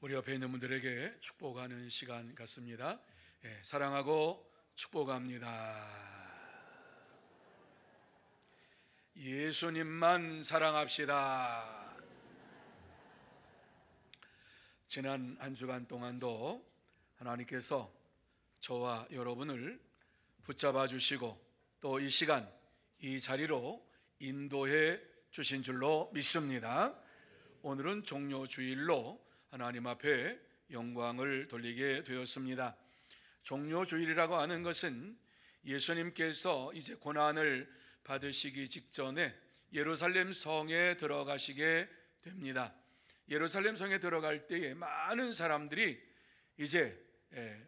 우리 옆에 있는 분들에게 축복하는 시간 같습니다. 사랑하고 축복합니다. 예수님만 사랑합시다. 지난 한 주간 동안도 하나님께서 저와 여러분을 붙잡아 주시고 또 이 시간 이 자리로 인도해 주신 줄로 믿습니다. 오늘은 종료주일로 하나님 앞에 영광을 돌리게 되었습니다. 종료주일이라고 하는 것은 예수님께서 이제 고난을 받으시기 직전에 예루살렘 성에 들어가시게 됩니다. 예루살렘 성에 들어갈 때에 많은 사람들이 이제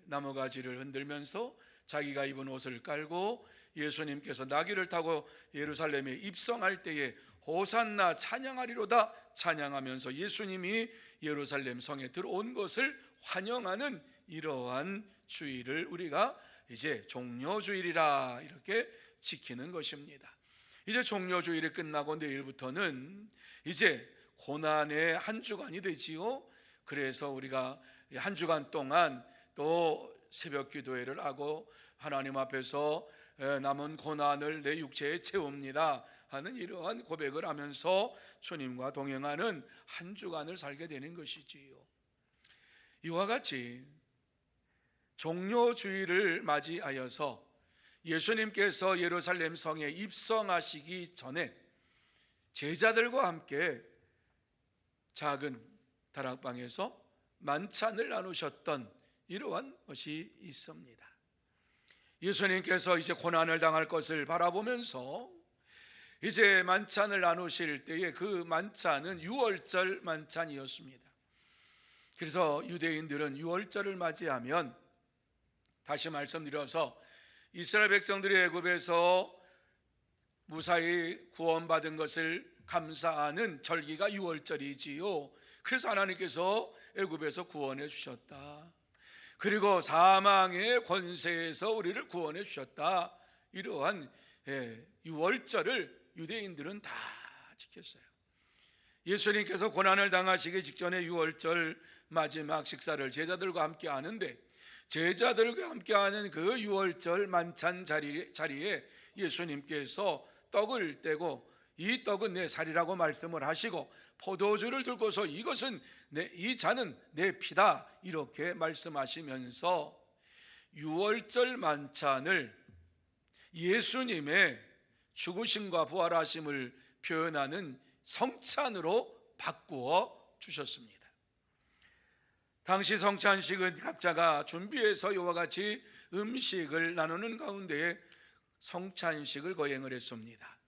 나무가지를 흔들면서 자기가 입은 옷을 깔고 예수님께서 나귀를 타고 예루살렘에 입성할 때에 호산나 찬양하리로다 찬양하면서 예수님이 예루살렘 성에 들어온 것을 환영하는 이러한 주일을 우리가 이제 종료주일이라 이렇게 지키는 것입니다. 이제 종료주일이 끝나고 내일부터는 이제 고난의 한 주간이 되지요. 그래서 우리가 한 주간 동안 또 새벽 기도회를 하고 하나님 앞에서 남은 고난을 내 육체에 채웁니다 하는 이러한 고백을 하면서 주님과 동행하는 한 주간을 살게 되는 것이지요. 이와 같이 종료주일을 맞이하여서 예수님께서 예루살렘 성에 입성하시기 전에 제자들과 함께 작은 다락방에서 만찬을 나누셨던 이러한 것이 있습니다. 예수님께서 이제 고난을 당할 것을 바라보면서 이제 만찬을 나누실 때에 그 만찬은 유월절 만찬이었습니다. 그래서 유대인들은 유월절을 맞이하면 다시 말씀드려서 이스라엘 백성들이 애굽에서 무사히 구원받은 것을 감사하는 절기가 유월절이지요. 그래서 하나님께서 애굽에서 구원해 주셨다. 그리고 사망의 권세에서 우리를 구원해 주셨다. 이러한 유월절을 유대인들은 다 지켰어요. 예수님께서 고난을 당하시기 직전에 유월절 마지막 식사를 제자들과 함께 하는데 제자들과 함께 하는 그 유월절 만찬 자리에 예수님께서 떡을 떼고 이 떡은 내 살이라고 말씀을 하시고 포도주를 들고서 이것은 이 잔은 내 피다 이렇게 말씀하시면서 유월절 만찬을 예수님의 죽으심과 부활하심을 표현하는 성찬으로 바꾸어 주셨습니다. 당시 성찬식은 각자가 준비해서 이와 같이 음식을 나누는 가운데 성찬식을 거행을 했습니다.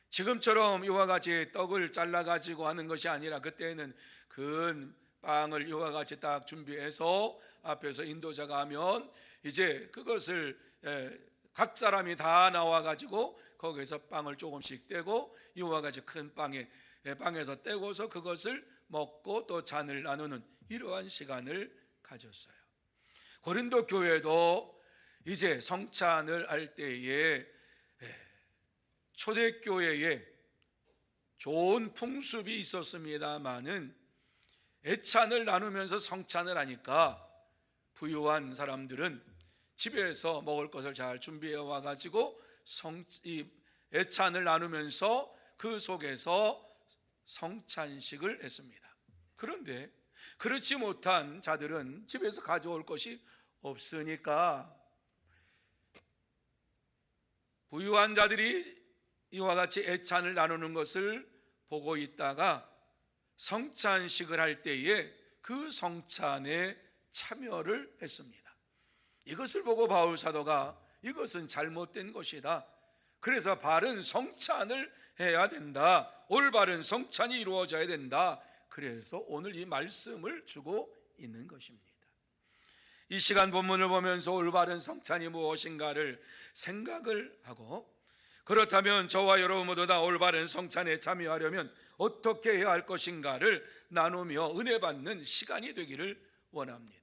지금처럼 이와 같이 떡을 잘라가지고 하는 것이 아니라 그때는 큰 빵을 이와 같이 딱 준비해서 앞에서 인도자가 하면 이제 그것을 각 사람이 다 나와가지고 거기서 빵을 조금씩 떼고 이와 같이 큰 빵에서 떼고서 그것을 먹고 또 잔을 나누는 이러한 시간을 가졌어요. 고린도 교회도 이제 성찬을 할 때에 초대교회에 좋은 풍습이 있었습니다마는 애찬을 나누면서 성찬을 하니까 부유한 사람들은 집에서 먹을 것을 잘 준비해 와가지고 이 애찬을 나누면서 그 속에서 성찬식을 했습니다. 그런데 그렇지 못한 자들은 집에서 가져올 것이 없으니까 부유한 자들이 이와 같이 애찬을 나누는 것을 보고 있다가 성찬식을 할 때에 그 성찬에 참여를 했습니다. 이것을 보고 바울 사도가 이것은 잘못된 것이다. 그래서 바른 성찬을 해야 된다. 올바른 성찬이 이루어져야 된다. 그래서 오늘 이 말씀을 주고 있는 것입니다. 이 시간 본문을 보면서 올바른 성찬이 무엇인가를 생각을 하고 그렇다면 저와 여러분 모두 다 올바른 성찬에 참여하려면 어떻게 해야 할 것인가를 나누며 은혜 받는 시간이 되기를 원합니다.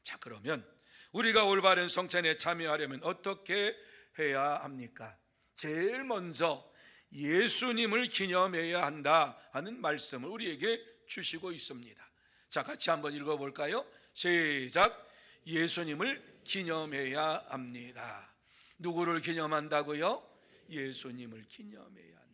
자, 그러면 우리가 올바른 성찬에 참여하려면 어떻게 해야 합니까? 제일 먼저 예수님을 기념해야 한다 하는 말씀을 우리에게 주시고 있습니다. 자, 같이 한번 읽어볼까요? 시작. 예수님을 기념해야 합니다. 누구를 기념한다고요? 예수님을 기념해야 한다.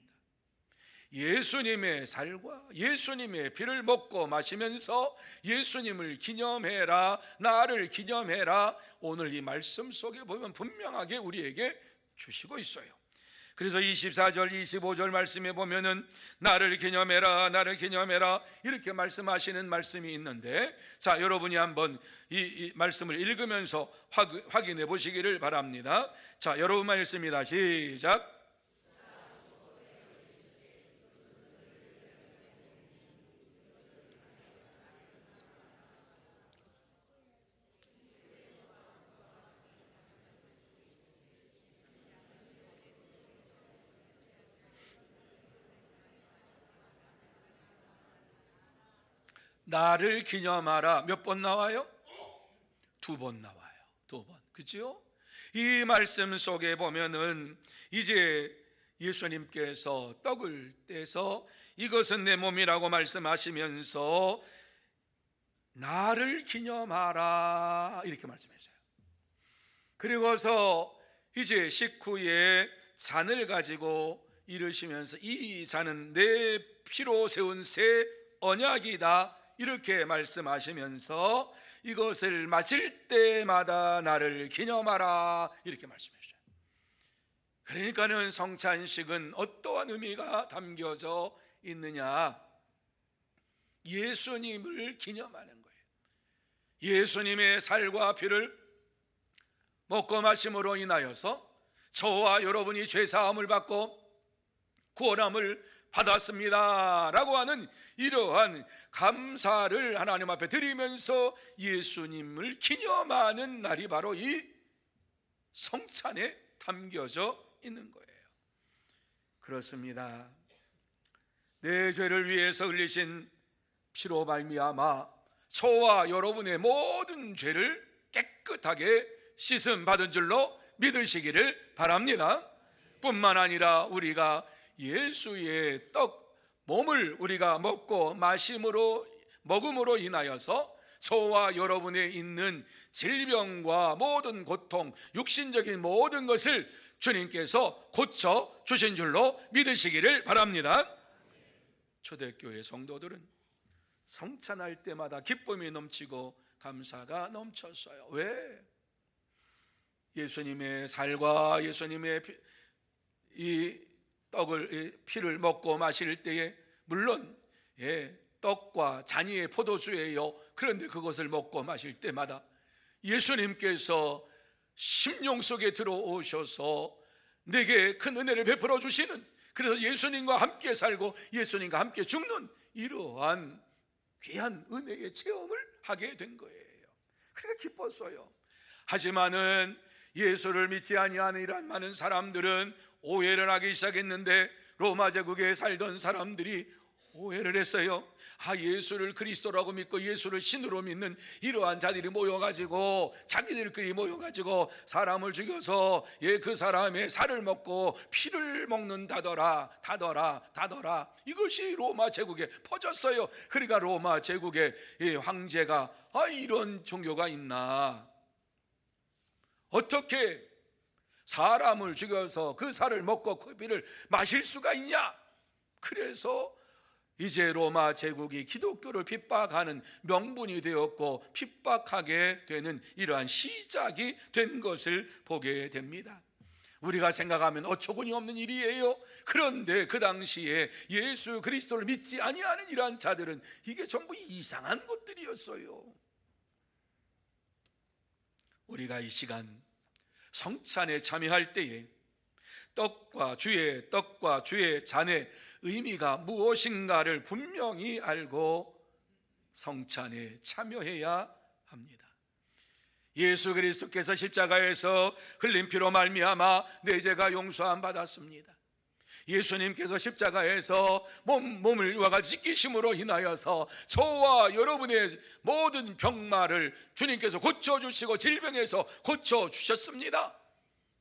예수님의 살과 예수님의 피를 먹고 마시면서 예수님을 기념해라, 나를 기념해라. 오늘 이 말씀 속에 보면 분명하게 우리에게 주시고 있어요. 그래서 24절 25절 말씀에 보면은 나를 기념해라, 나를 기념해라 이렇게 말씀하시는 말씀이 있는데, 자, 여러분이 한번 이 말씀을 읽으면서 확인해 보시기를 바랍니다. 자, 여러분만 읽습니다. 시작. 나를 기념하라 몇 번 나와요? 2번 나와요. 2번. 그죠? 이 말씀 속에 보면은 이제 예수님께서 떡을 떼서 이것은 내 몸이라고 말씀하시면서 나를 기념하라 이렇게 말씀했어요. 그리고서 이제 식후에 잔을 가지고 이르시면서 이 잔은 내 피로 세운 새 언약이다 이렇게 말씀하시면서 이것을 마실 때마다 나를 기념하라 이렇게 말씀하셨어요. 그러니까는 성찬식은 어떠한 의미가 담겨져 있느냐? 예수님을 기념하는 거예요. 예수님의 살과 피를 먹고 마심으로 인하여서 저와 여러분이 죄사함을 받고 구원함을 받았습니다 라고 하는 이러한 감사를 하나님 앞에 드리면서 예수님을 기념하는 날이 바로 이 성찬에 담겨져 있는 거예요. 그렇습니다. 내 죄를 위해서 흘리신 피로 말미암아 저와 여러분의 모든 죄를 깨끗하게 씻음 받은 줄로 믿으시기를 바랍니다. 뿐만 아니라 우리가 예수의 떡 몸을 우리가 먹고 먹음으로 인하여서 저와 여러분에 있는 질병과 모든 고통, 육신적인 모든 것을 주님께서 고쳐 주신 줄로 믿으시기를 바랍니다. 초대교회 성도들은 성찬할 때마다 기쁨이 넘치고 감사가 넘쳤어요. 왜? 예수님의 살과 예수님의 이 떡을 피를 먹고 마실 때에 물론 떡과 잔이의 포도주예요. 그런데 그것을 먹고 마실 때마다 예수님께서 심령 속에 들어오셔서 내게 큰 은혜를 베풀어 주시는, 그래서 예수님과 함께 살고 예수님과 함께 죽는 이러한 귀한 은혜의 체험을 하게 된 거예요. 그러니까 기뻤어요. 하지만은 예수를 믿지 아니하는 이러한 많은 사람들은 오해를 하기 시작했는데, 로마 제국에 살던 사람들이 오해를 했어요. 예수를 그리스도라고 믿고 예수를 신으로 믿는 이러한 자들이 모여가지고 자기들끼리 모여가지고 사람을 죽여서 그 사람의 살을 먹고 피를 먹는다더라. 다더라. 이것이 로마 제국에 퍼졌어요. 그러니까 로마 제국의 황제가 이런 종교가 있나, 어떻게 사람을 죽여서 그 살을 먹고 그 피를 마실 수가 있냐? 그래서 이제 로마 제국이 기독교를 핍박하는 명분이 되었고 핍박하게 되는 이러한 시작이 된 것을 보게 됩니다. 우리가 생각하면 어처구니 없는 일이에요. 그런데 그 당시에 예수 그리스도를 믿지 아니하는 이러한 자들은 이게 전부 이상한 것들이었어요. 우리가 이 시간 성찬에 참여할 때에 떡과 주의 잔의 의미가 무엇인가를 분명히 알고 성찬에 참여해야 합니다. 예수 그리스도께서 십자가에서 흘린 피로 말미암아 내 죄가 용서함 받았습니다. 예수님께서 십자가에서 몸을 이와 같이 찢기심으로 인하여서 저와 여러분의 모든 병마를 주님께서 고쳐주시고 질병에서 고쳐주셨습니다.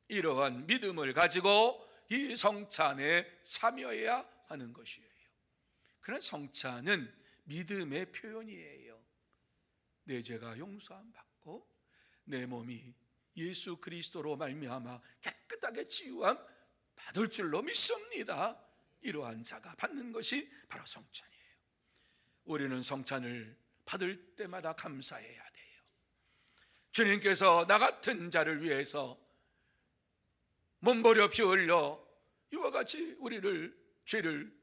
이러한 믿음을 가지고 이 성찬에 참여해야 하는 것이에요. 그러나 성찬은 믿음의 표현이에요. 내 죄가 용서함 받고 내 몸이 예수 그리스도로 말미암아 깨끗하게 치유함 받을 줄로 믿습니다. 이러한 자가 받는 것이 바로 성찬이에요. 우리는 성찬을 받을 때마다 감사해야 돼요. 주님께서 나 같은 자를 위해서 몸버려 피 흘려 이와 같이 우리를 죄를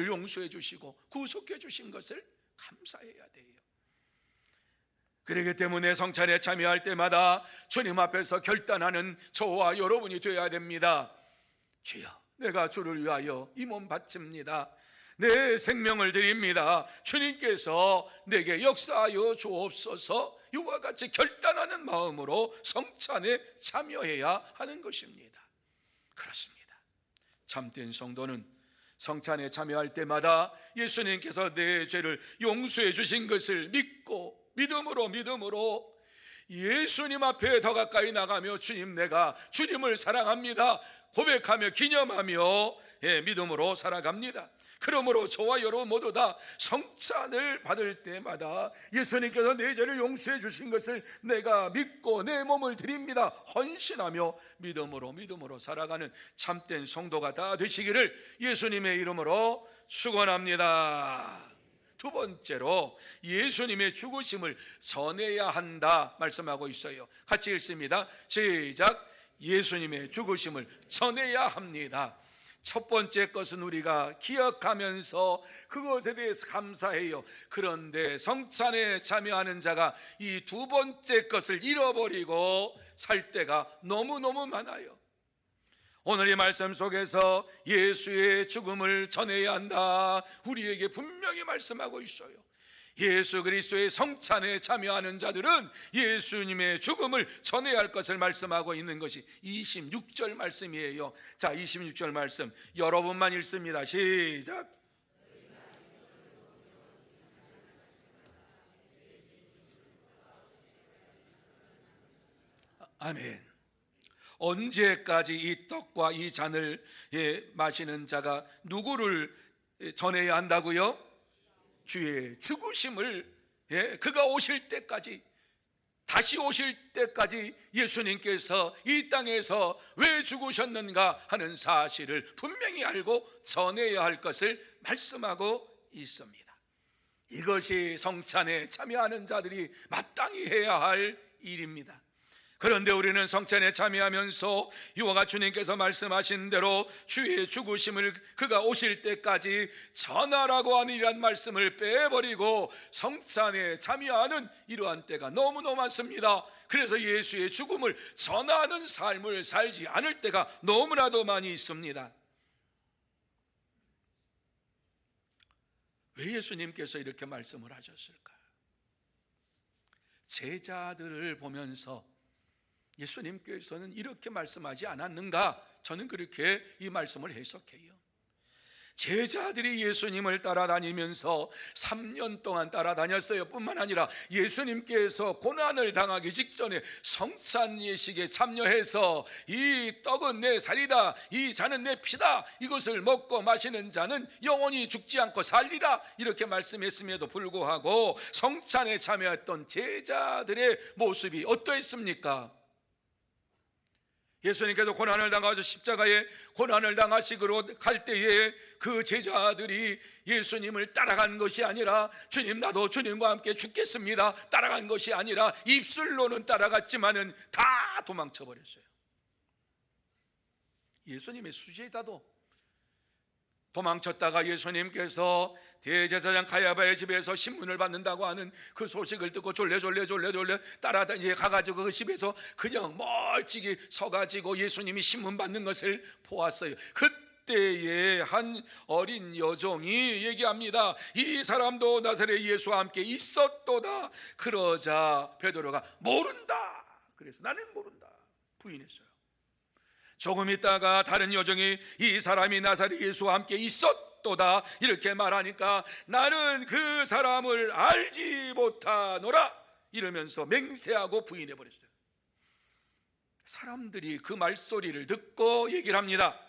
용서해 주시고 구속해 주신 것을 감사해야 돼요. 그렇기 때문에 성찬에 참여할 때마다 주님 앞에서 결단하는 저와 여러분이 되어야 됩니다. 주여, 내가 주를 위하여 이 몸 바칩니다. 내 생명을 드립니다. 주님께서 내게 역사하여 주옵소서. 이와 같이 결단하는 마음으로 성찬에 참여해야 하는 것입니다. 그렇습니다. 참된 성도는 성찬에 참여할 때마다 예수님께서 내 죄를 용서해 주신 것을 믿고 믿음으로 예수님 앞에 더 가까이 나가며 주님, 내가 주님을 사랑합니다 고백하며 기념하며 믿음으로 살아갑니다. 그러므로 저와 여러분 모두 다 성찬을 받을 때마다 예수님께서 내 죄를 용서해 주신 것을 내가 믿고 내 몸을 드립니다 헌신하며 믿음으로 살아가는 참된 성도가 다 되시기를 예수님의 이름으로 축원합니다. 두 번째로 예수님의 죽으심을 전해야 한다 말씀하고 있어요. 같이 읽습니다. 시작. 예수님의 죽으심을 전해야 합니다. 첫 번째 것은 우리가 기억하면서 그것에 대해서 감사해요. 그런데 성찬에 참여하는 자가 이 두 번째 것을 잃어버리고 살 때가 너무너무 많아요. 오늘 이 말씀 속에서 예수의 죽음을 전해야 한다, 우리에게 분명히 말씀하고 있어요. 예수 그리스도의 성찬에 참여하는 자들은 예수님의 죽음을 전해야 할 것을 말씀하고 있는 것이 26절 말씀이에요. 자, 26절 말씀 여러분만 읽습니다. 시작. 아멘. 언제까지 이 떡과 이 잔을 마시는 자가 누구를 전해야 한다고요? 주의 죽으심을, 그가 오실 때까지, 다시 오실 때까지 예수님께서 이 땅에서 왜 죽으셨는가 하는 사실을 분명히 알고 전해야 할 것을 말씀하고 있습니다. 이것이 성찬에 참여하는 자들이 마땅히 해야 할 일입니다. 그런데 우리는 성찬에 참여하면서 이와 같이 주님께서 말씀하신 대로 주의 죽으심을 그가 오실 때까지 전하라고 하는 이러한 말씀을 빼버리고 성찬에 참여하는 이러한 때가 너무너무 많습니다. 그래서 예수의 죽음을 전하는 삶을 살지 않을 때가 너무나도 많이 있습니다. 왜 예수님께서 이렇게 말씀을 하셨을까? 제자들을 보면서 예수님께서는 이렇게 말씀하지 않았는가? 저는 그렇게 이 말씀을 해석해요. 제자들이 예수님을 따라다니면서 3년 동안 따라다녔어요. 뿐만 아니라 예수님께서 고난을 당하기 직전에 성찬 예식에 참여해서 이 떡은 내 살이다, 이 잔은 내 피다, 이것을 먹고 마시는 자는 영원히 죽지 않고 살리라, 이렇게 말씀했음에도 불구하고 성찬에 참여했던 제자들의 모습이 어떠했습니까? 예수님께서 고난을 당하셔 십자가에 고난을 당하시기로 갈 때에 그 제자들이 예수님을 따라간 것이 아니라 주님, 나도 주님과 함께 죽겠습니다 따라간 것이 아니라 입술로는 따라갔지만은 다 도망쳐 버렸어요. 예수님의 수제자도 도망쳤다가 예수님께서 대제사장 가야바의 집에서 신문을 받는다고 하는 그 소식을 듣고 졸래 따라다니 가가지고 그 집에서 그냥 멀찍이 서가지고 예수님이 신문 받는 것을 보았어요. 그때에 한 어린 여종이 얘기합니다. 이 사람도 나사렛 예수와 함께 있었도다. 그러자 베드로가 모른다. 그래서 나는 모른다 부인했어요. 조금 있다가 다른 여종이 이 사람이 나사렛 예수와 함께 있었도다 이렇게 말하니까 나는 그 사람을 알지 못하노라 이러면서 맹세하고 부인해버렸어요. 사람들이 그 말소리를 듣고 얘기를 합니다.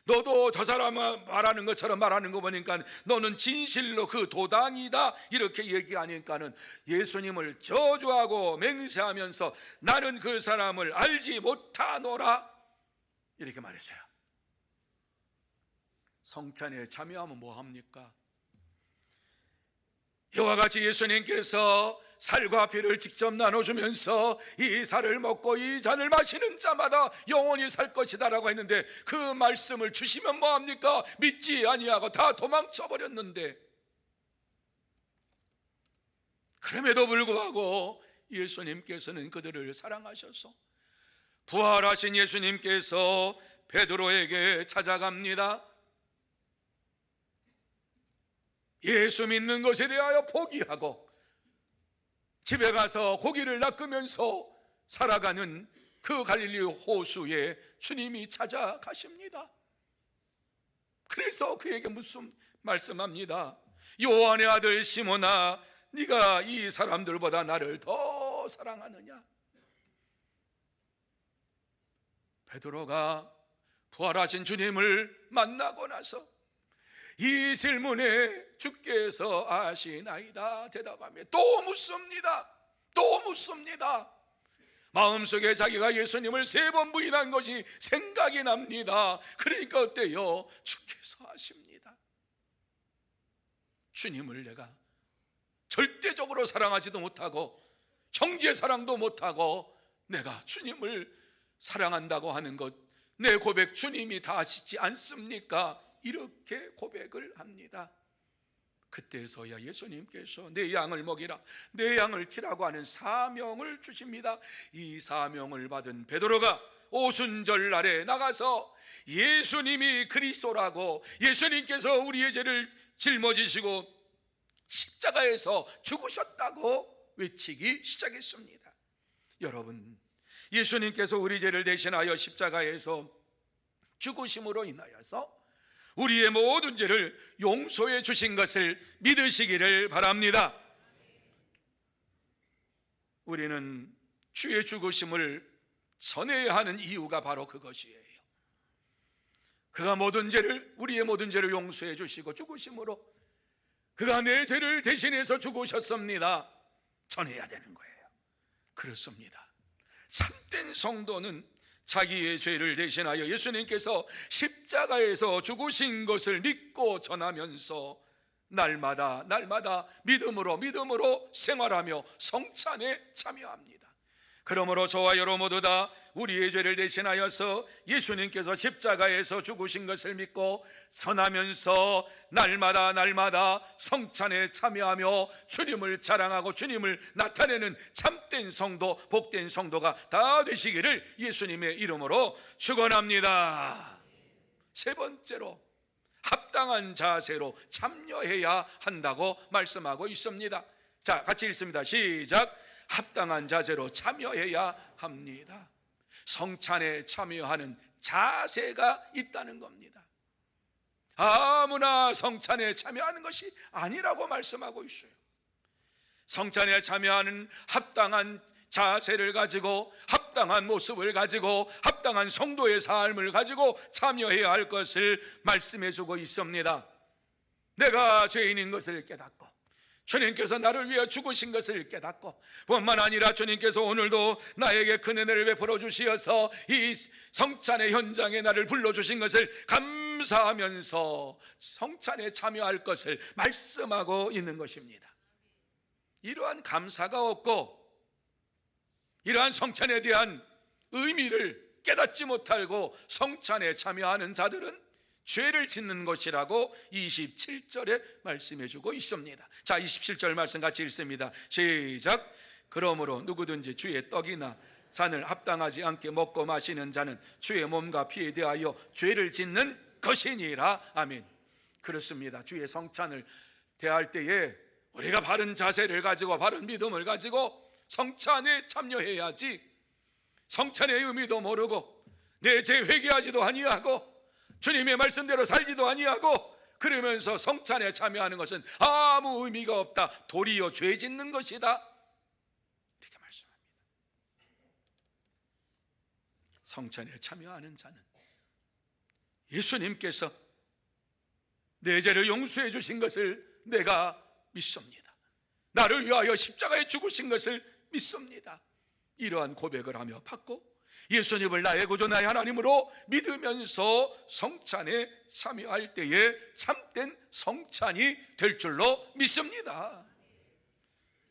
너도 저 사람 말하는 것처럼 말하는 거 보니까 너는 진실로 그 도당이다, 이렇게 얘기하니까는 예수님을 저주하고 맹세하면서 나는 그 사람을 알지 못하노라, 이렇게 말했어요. 성찬에 참여하면 뭐합니까? 이와 같이 예수님께서 살과 피를 직접 나눠주면서 이 살을 먹고 이 잔을 마시는 자마다 영원히 살 것이다 라고 했는데, 그 말씀을 주시면 뭐합니까? 믿지 아니하고 다 도망쳐 버렸는데, 그럼에도 불구하고 예수님께서는 그들을 사랑하셔서 부활하신 예수님께서 베드로에게 찾아갑니다. 예수 믿는 것에 대하여 포기하고 집에 가서 고기를 낚으면서 살아가는 그 갈릴리 호수에 주님이 찾아가십니다. 그래서 그에게 무슨 말씀합니다. 요한의 아들 시몬아, 네가 이 사람들보다 나를 더 사랑하느냐? 베드로가 부활하신 주님을 만나고 나서 이 질문에 주께서 아시나이다 대답하며 또 묻습니다. 또 묻습니다. 마음속에 자기가 예수님을 3번 부인한 것이 생각이 납니다. 그러니까 어때요? 주께서 아십니다. 주님을 내가 절대적으로 사랑하지도 못하고 형제 사랑도 못하고 내가 주님을 사랑한다고 하는 것, 내 고백 주님이 다 아시지 않습니까? 이렇게 고백을 합니다. 그때서야 예수님께서 내 양을 먹이라, 내 양을 치라고 하는 사명을 주십니다. 이 사명을 받은 베드로가 오순절 날에 나가서 예수님이 그리스도라고, 예수님께서 우리의 죄를 짊어지시고 십자가에서 죽으셨다고 외치기 시작했습니다. 여러분, 예수님께서 우리 죄를 대신하여 십자가에서 죽으심으로 인하여서 우리의 모든 죄를 용서해 주신 것을 믿으시기를 바랍니다. 우리는 주의 죽으심을 전해야 하는 이유가 바로 그것이에요. 그가 모든 죄를, 우리의 모든 죄를 용서해 주시고 죽으심으로 그가 내 죄를 대신해서 죽으셨습니다. 전해야 되는 거예요. 그렇습니다. 참된 성도는 자기의 죄를 대신하여 예수님께서 십자가에서 죽으신 것을 믿고 전하면서 날마다 믿음으로 생활하며 성찬에 참여합니다. 그러므로 저와 여러 모두 다 우리의 죄를 대신하여서 예수님께서 십자가에서 죽으신 것을 믿고 전하면서 날마다 성찬에 참여하며 주님을 자랑하고 주님을 나타내는 참된 성도, 복된 성도가 다 되시기를 예수님의 이름으로 축원합니다. 세 번째로, 합당한 자세로 참여해야 한다고 말씀하고 있습니다. 자, 같이 읽습니다. 시작. 합당한 자세로 참여해야 합니다. 성찬에 참여하는 자세가 있다는 겁니다. 아무나 성찬에 참여하는 것이 아니라고 말씀하고 있어요. 성찬에 참여하는 합당한 자세를 가지고, 합당한 모습을 가지고, 합당한 성도의 삶을 가지고 참여해야 할 것을 말씀해 주고 있습니다. 내가 죄인인 것을 깨닫고 주님께서 나를 위해 죽으신 것을 깨닫고, 뿐만 아니라 주님께서 오늘도 나에게 큰 은혜를 베풀어 주시어서 이 성찬의 현장에 나를 불러주신 것을 감사하면서 성찬에 참여할 것을 말씀하고 있는 것입니다. 이러한 감사가 없고 이러한 성찬에 대한 의미를 깨닫지 못하고 성찬에 참여하는 자들은 죄를 짓는 것이라고 27절에 말씀해 주고 있습니다. 자, 27절 말씀 같이 읽습니다. 시작. 그러므로 누구든지 주의 떡이나 잔을 합당하지 않게 먹고 마시는 자는 주의 몸과 피에 대하여 죄를 짓는 것이니라. 아멘. 그렇습니다. 주의 성찬을 대할 때에 우리가 바른 자세를 가지고 바른 믿음을 가지고 성찬에 참여해야지, 성찬의 의미도 모르고 내 죄 회개하지도 아니하고 주님의 말씀대로 살지도 아니하고 그러면서 성찬에 참여하는 것은 아무 의미가 없다, 도리어 죄 짓는 것이다, 이렇게 말씀합니다. 성찬에 참여하는 자는 예수님께서 내 죄를 용서해 주신 것을 내가 믿습니다. 나를 위하여 십자가에 죽으신 것을 믿습니다. 이러한 고백을 하며 받고 예수님을 나의 구주 나의 하나님으로 믿으면서 성찬에 참여할 때에 참된 성찬이 될 줄로 믿습니다.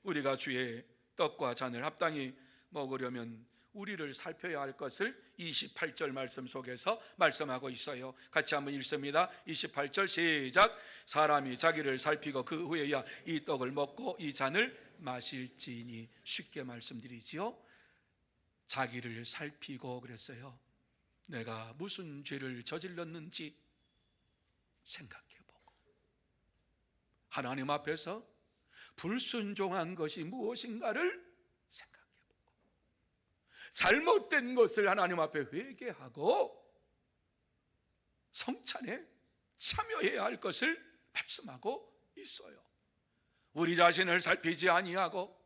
우리가 주의 떡과 잔을 합당히 먹으려면 우리를 살펴야 할 것을 28절 말씀 속에서 말씀하고 있어요. 같이 한번 읽습니다. 28절 시작. 사람이 자기를 살피고 그 후에야 이 떡을 먹고 이 잔을 마실지니. 쉽게 말씀드리지요, 자기를 살피고 그랬어요. 내가 무슨 죄를 저질렀는지 생각해보고 하나님 앞에서 불순종한 것이 무엇인가를 생각해보고 잘못된 것을 하나님 앞에 회개하고 성찬에 참여해야 할 것을 말씀하고 있어요. 우리 자신을 살피지 아니하고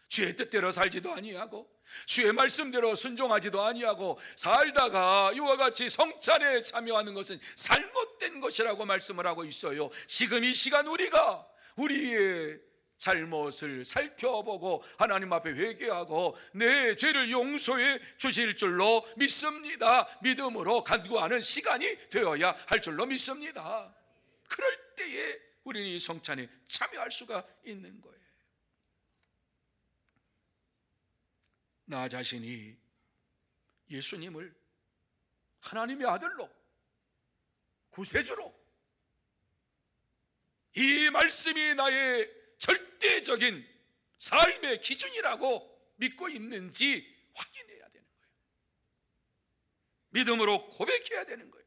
주의 뜻대로 살지도 아니하고 주의 말씀대로 순종하지도 아니하고 살다가 이와 같이 성찬에 참여하는 것은 잘못된 것이라고 말씀을 하고 있어요. 지금 이 시간 우리가 우리의 잘못을 살펴보고 하나님 앞에 회개하고 내 죄를 용서해 주실 줄로 믿습니다. 믿음으로 간구하는 시간이 되어야 할 줄로 믿습니다. 그럴 때에 우리는 이 성찬에 참여할 수가 있는 거예요. 나 자신이 예수님을 하나님의 아들로 구세주로 이 말씀이 나의 절대적인 삶의 기준이라고 믿고 있는지 확인해야 되는 거예요. 믿음으로 고백해야 되는 거예요.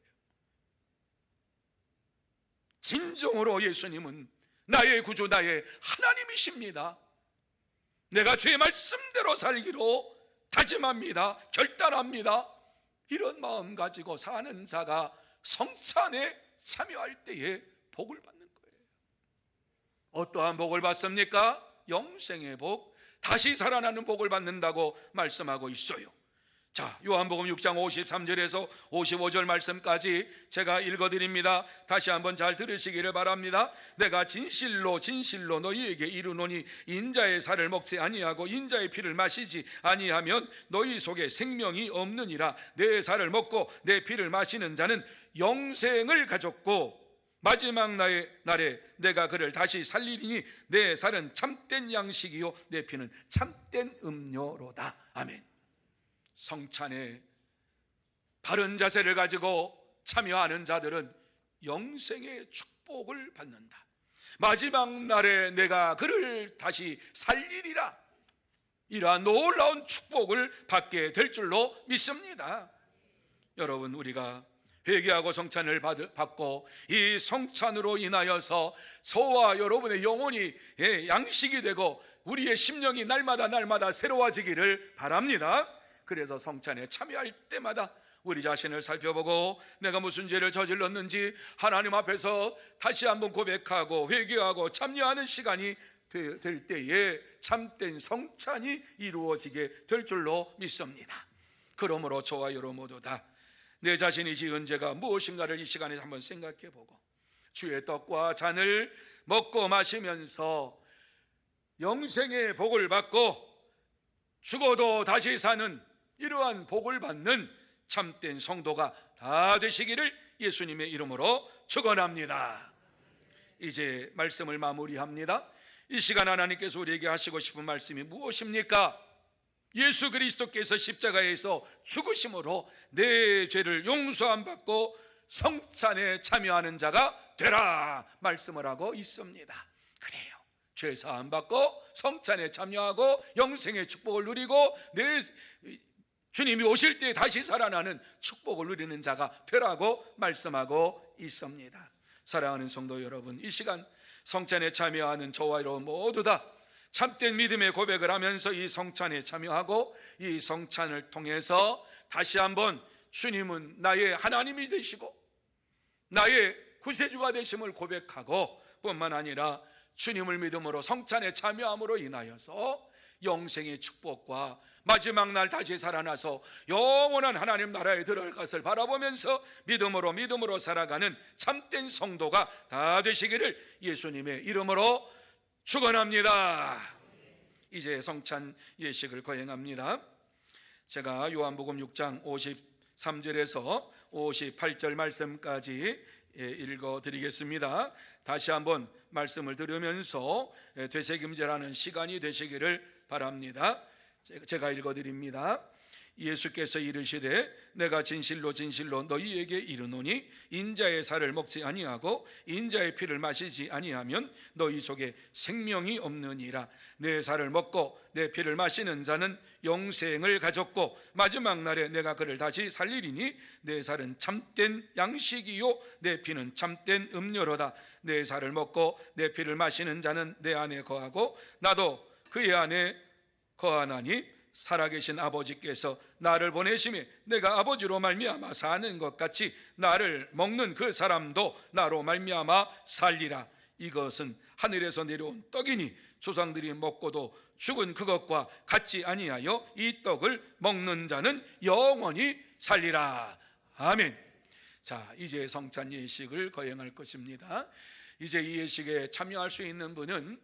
진정으로 예수님은 나의 구주 나의 하나님이십니다. 내가 주의 말씀대로 살기로 다짐합니다. 결단합니다. 이런 마음 가지고 사는 자가 성찬에 참여할 때에 복을 받는 거예요. 어떠한 복을 받습니까? 영생의 복, 다시 살아나는 복을 받는다고 말씀하고 있어요. 자, 요한복음 6장 53절에서 55절 말씀까지 제가 읽어드립니다. 다시 한번 잘 들으시기를 바랍니다. 내가 진실로 진실로 너희에게 이르노니 인자의 살을 먹지 아니하고 인자의 피를 마시지 아니하면 너희 속에 생명이 없느니라. 내 살을 먹고 내 피를 마시는 자는 영생을 가졌고 마지막 날에 내가 그를 다시 살리리니 내 살은 참된 양식이요 내 피는 참된 음료로다. 아멘. 성찬에 바른 자세를 가지고 참여하는 자들은 영생의 축복을 받는다. 마지막 날에 내가 그를 다시 살리리라. 이러한 놀라운 축복을 받게 될 줄로 믿습니다. 여러분, 우리가 회개하고 성찬을 받고 이 성찬으로 인하여서 저와 여러분의 영혼이 양식이 되고 우리의 심령이 날마다 새로워지기를 바랍니다. 그래서 성찬에 참여할 때마다 우리 자신을 살펴보고 내가 무슨 죄를 저질렀는지 하나님 앞에서 다시 한번 고백하고 회개하고 참여하는 시간이 될 때에 참된 성찬이 이루어지게 될 줄로 믿습니다. 그러므로 저와 여러분 모두 다 내 자신이 지은 죄가 무엇인가를 이 시간에 한번 생각해보고 주의 떡과 잔을 먹고 마시면서 영생의 복을 받고 죽어도 다시 사는 이러한 복을 받는 참된 성도가 다 되시기를 예수님의 이름으로 축원합니다. 이제 말씀을 마무리합니다. 이 시간 하나님께서 우리에게 하시고 싶은 말씀이 무엇입니까? 예수 그리스도께서 십자가에서 죽으심으로 내 죄를 용서함 받고 성찬에 참여하는 자가 되라 말씀을 하고 있습니다. 그래요. 죄 사함 받고 성찬에 참여하고 영생의 축복을 누리고 내 주님이 오실 때 다시 살아나는 축복을 누리는 자가 되라고 말씀하고 있습니다. 사랑하는 성도 여러분, 이 시간 성찬에 참여하는 저와 여러분 모두 다 참된 믿음의 고백을 하면서 이 성찬에 참여하고 이 성찬을 통해서 다시 한번 주님은 나의 하나님이 되시고 나의 구세주가 되심을 고백하고 뿐만 아니라 주님을 믿음으로 성찬에 참여함으로 인하여서 영생의 축복과 마지막 날 다시 살아나서 영원한 하나님 나라에 들어갈 것을 바라보면서 믿음으로 살아가는 참된 성도가 다 되시기를 예수님의 이름으로 축원합니다. 이제 성찬 예식을 거행합니다. 제가 요한복음 6장 53절에서 58절 말씀까지 읽어드리겠습니다. 다시 한번 말씀을 들으면서 되새김질하는 시간이 되시기를 바랍니다. 제가 읽어드립니다. 예수께서 이르시되 내가 진실로 너희에게 이르노니 인자의 살을 먹지 아니하고 인자의 피를 마시지 아니하면 너희 속에 생명이 없느니라. 내 살을 먹고 내 피를 마시는 자는 영생을 가졌고 마지막 날에 내가 그를 다시 살리리니 내 살은 참된 양식이요 내 피는 참된 음료로다. 내 살을 먹고 내 피를 마시는 자는 내 안에 거하고 나도 그의 안에 거하나니 살아계신 아버지께서 나를 보내심에 내가 아버지로 말미암아 사는 것 같이 나를 먹는 그 사람도 나로 말미암아 살리라. 이것은 하늘에서 내려온 떡이니 조상들이 먹고도 죽은 그것과 같지 아니하여 이 떡을 먹는 자는 영원히 살리라. 아멘. 자, 이제 성찬 예식을 거행할 것입니다. 이제 이 예식에 참여할 수 있는 분은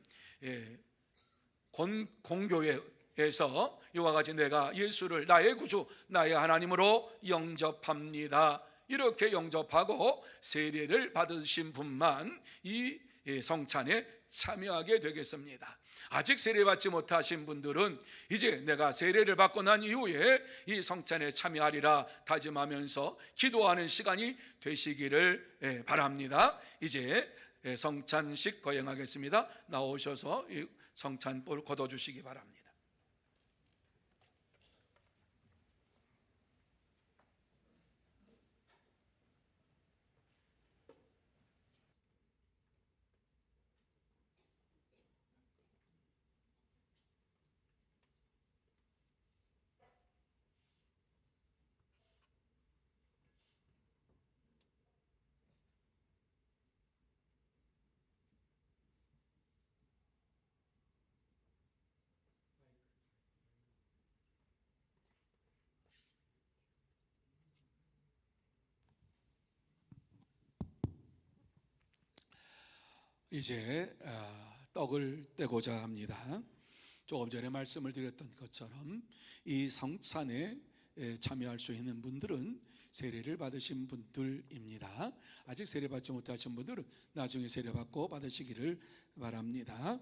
공교회에서 이와 같이 내가 예수를 나의 구주 나의 하나님으로 영접합니다, 이렇게 영접하고 세례를 받으신 분만 이 성찬에 참여하게 되겠습니다. 아직 세례받지 못하신 분들은 이제 내가 세례를 받고 난 이후에 이 성찬에 참여하리라 다짐하면서 기도하는 시간이 되시기를 바랍니다. 이제 성찬식 거행하겠습니다. 나오셔서 이 성찬볼 걷어주시기 바랍니다. 이제 떡을 떼고자 합니다. 조금 전에 말씀을 드렸던 것처럼 이 성찬에 참여할 수 있는 분들은 세례를 받으신 분들입니다. 아직 세례받지 못하신 분들은 나중에 세례받고 받으시기를 바랍니다.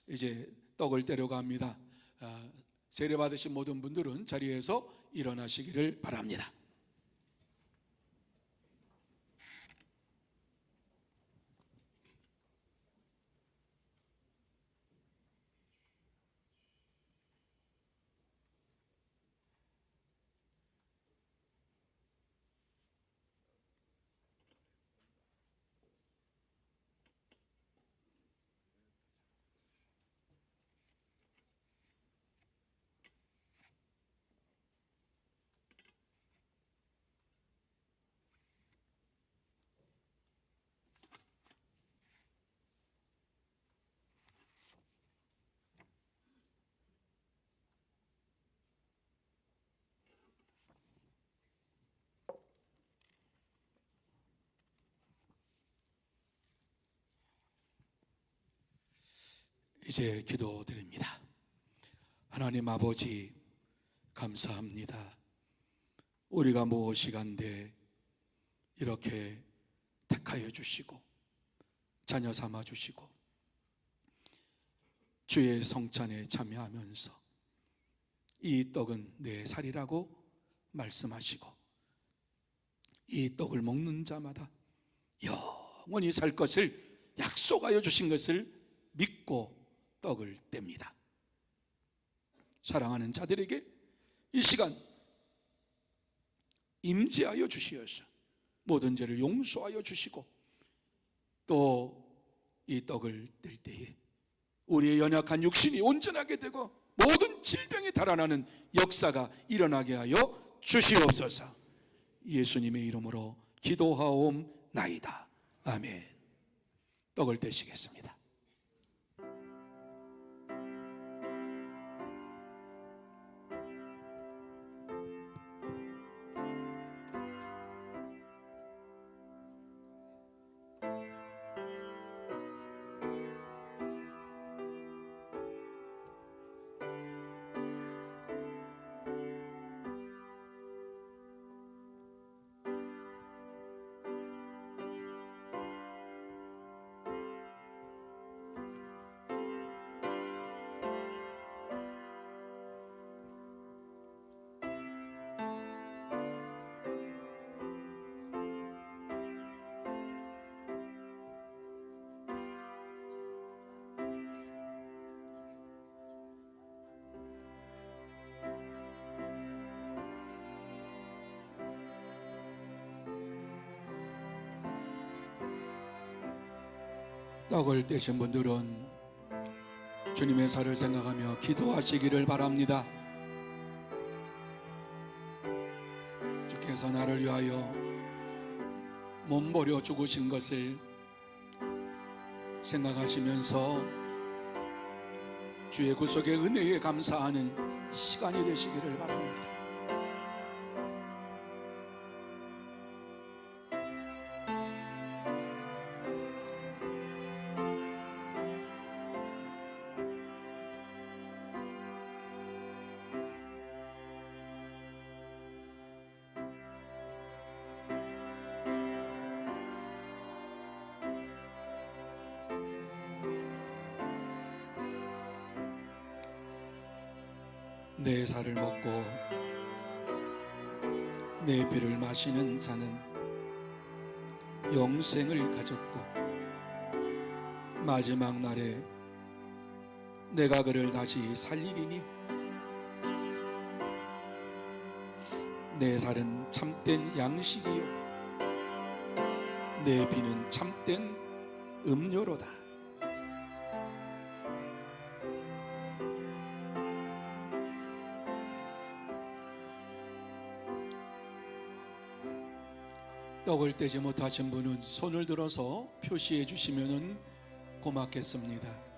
이제 떡을 떼려 갑니다. 세례받으신 모든 분들은 자리에서 일어나시기를 바랍니다. 이제 기도드립니다. 하나님 아버지, 감사합니다. 우리가 무엇이간데 이렇게 택하여 주시고 자녀 삼아 주시고 주의 성찬에 참여하면서 이 떡은 내 살이라고 말씀하시고 이 떡을 먹는 자마다 영원히 살 것을 약속하여 주신 것을 믿고 떡을 뗍니다. 사랑하는 자들에게 이 시간 임재하여 주시어서 모든 죄를 용서하여 주시고 또 이 떡을 뗄 때에 우리의 연약한 육신이 온전하게 되고 모든 질병이 달아나는 역사가 일어나게 하여 주시옵소서. 예수님의 이름으로 기도하옵나이다. 아멘. 떡을 떼시겠습니다. 떡을 떼신 분들은 주님의 살을 생각하며 기도하시기를 바랍니다. 주께서 나를 위하여 몸버려 죽으신 것을 생각하시면서 주의 구속의 은혜에 감사하는 시간이 되시기를 바랍니다. 내 살을 먹고 내 피를 마시는 자는 영생을 가졌고 마지막 날에 내가 그를 다시 살리리니 내 살은 참된 양식이요 내 피는 참된 음료로다. 떡을 떼지 못하신 분은 손을 들어서 표시해 주시면 고맙겠습니다.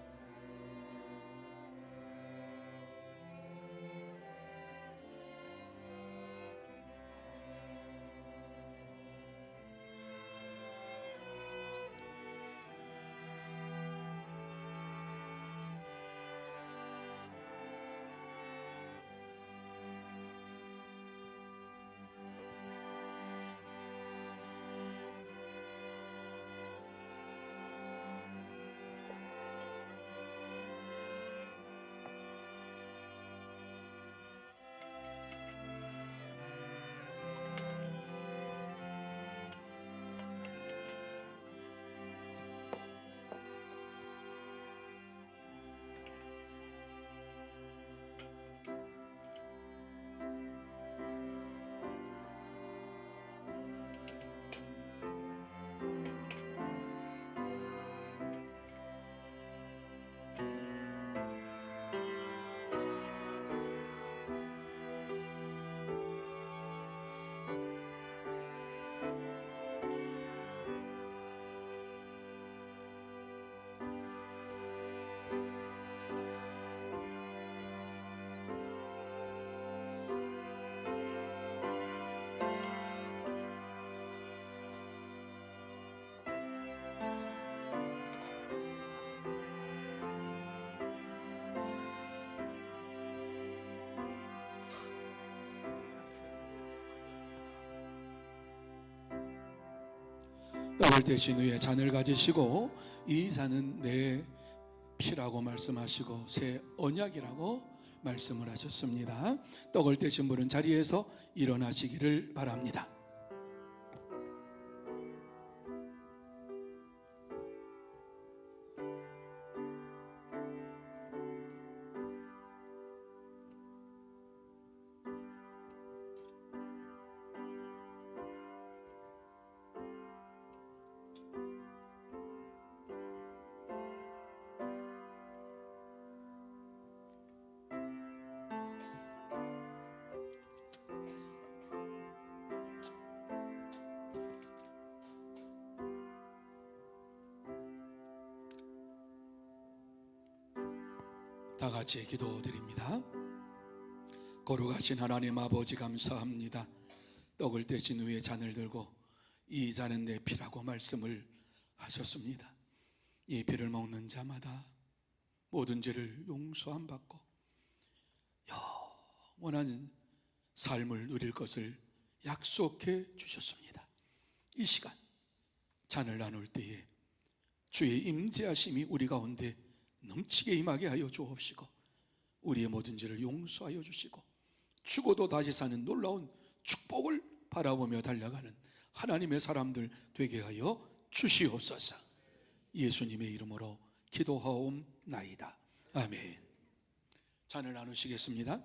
떡을 떼신 후에 잔을 가지시고 이 잔은 내 피라고 말씀하시고 새 언약이라고 말씀을 하셨습니다. 떡을 떼신 분은 자리에서 일어나시기를 바랍니다. 다 같이 기도드립니다. 거룩하신 하나님 아버지 감사합니다. 떡을 떼신 후에 잔을 들고 이 잔은 내 피라고 말씀을 하셨습니다. 이 피를 먹는 자마다 모든 죄를 용서함 받고 영원한 삶을 누릴 것을 약속해 주셨습니다. 이 시간 잔을 나눌 때에 주의 임재하심이 우리 가운데 넘치게 임하게 하여 주옵시고 우리의 모든 죄를 용서하여 주시고 죽어도 다시 사는 놀라운 축복을 바라보며 달려가는 하나님의 사람들 되게 하여 주시옵소서. 예수님의 이름으로 기도하옵나이다. 아멘. 잔을 나누시겠습니다.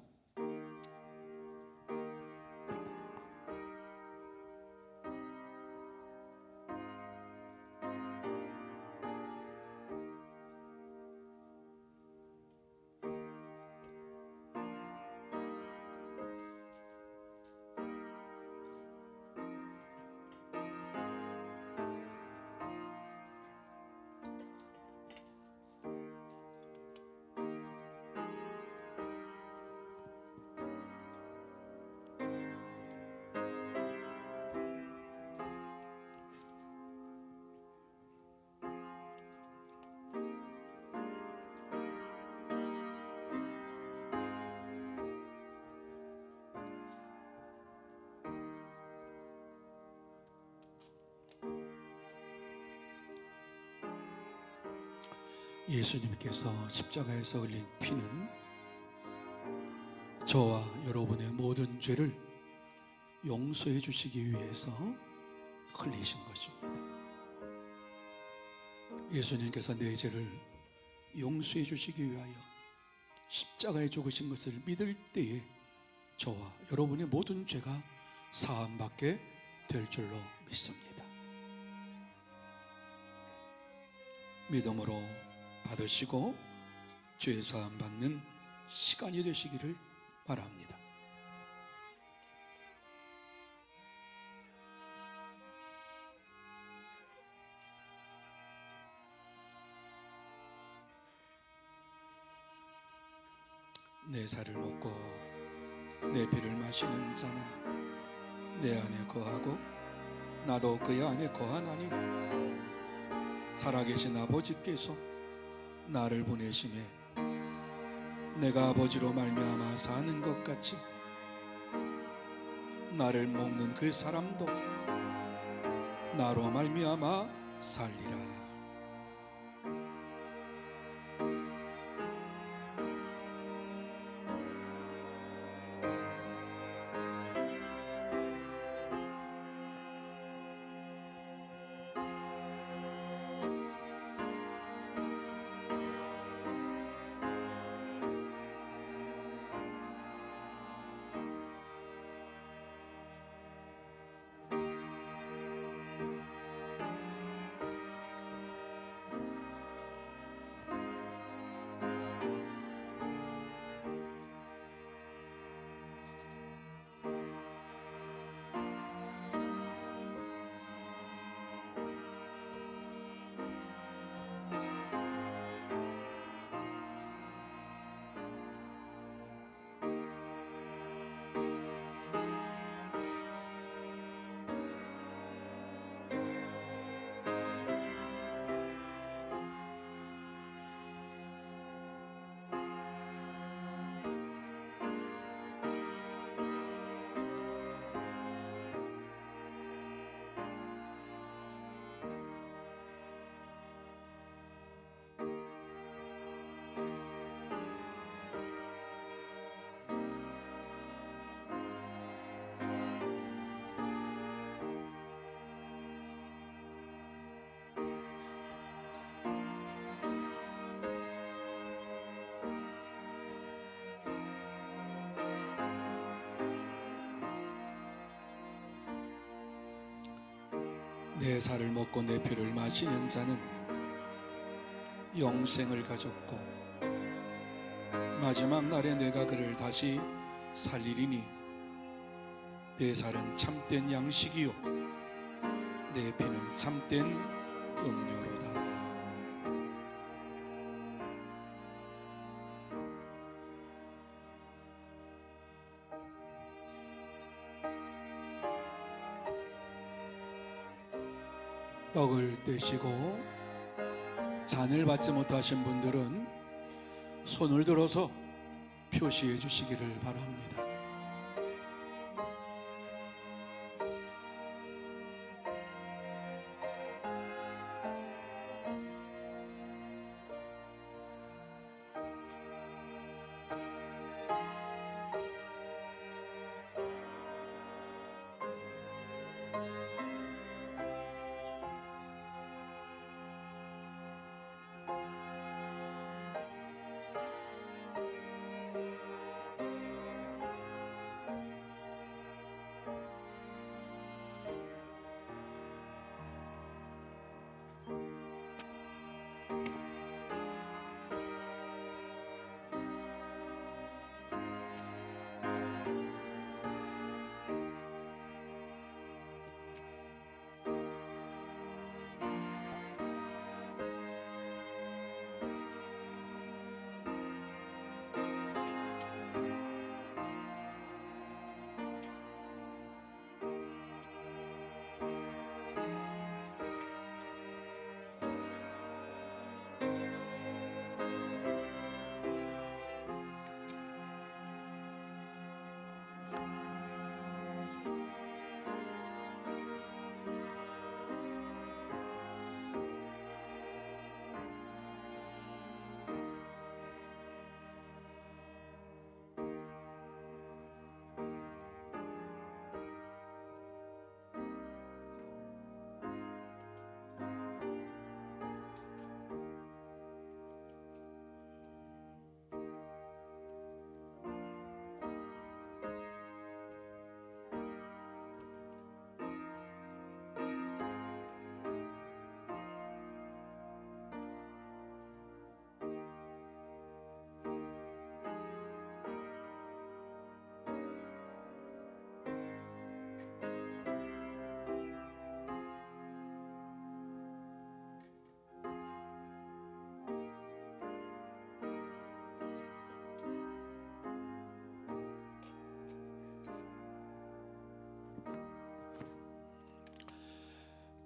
예수님께서 십자가에서 흘린 피는 저와 여러분의 모든 죄를 용서해 주시기 위해서 흘리신 것입니다. 예수님께서 내 죄를 용서해 주시기 위하여 십자가에 죽으신 것을 믿을 때에 저와 여러분의 모든 죄가 사함받게 될 줄로 믿습니다. 믿음으로 받으시고 죄 사함 받는 시간이 되시기를 바랍니다. 내 살을 먹고 내 피를 마시는 자는 내 안에 거하고 나도 그의 안에 거하나니 살아계신 아버지께서 나를 보내심에 내가 아버지로 말미암아 사는 것 같이 나를 먹는 그 사람도 나로 말미암아 살리라. 내 살을 먹고 내 피를 마시는 자는 영생을 가졌고 마지막 날에 내가 그를 다시 살리리니 내 살은 참된 양식이요 내 피는 참된 음료로다. 떡을 떼시고 잔을 받지 못하신 분들은 손을 들어서 표시해 주시기를 바랍니다.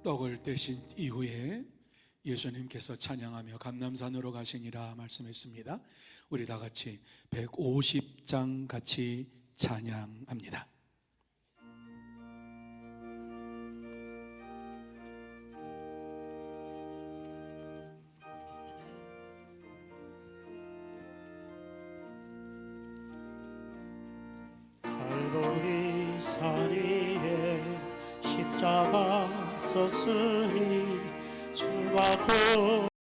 떡을 떼신 이후에 예수님께서 찬양하며 감람산으로 가시니라 말씀했습니다. 우리 다 같이 150장 같이 찬양합니다. 갈보리 산 위에 십자가 섰으니 주가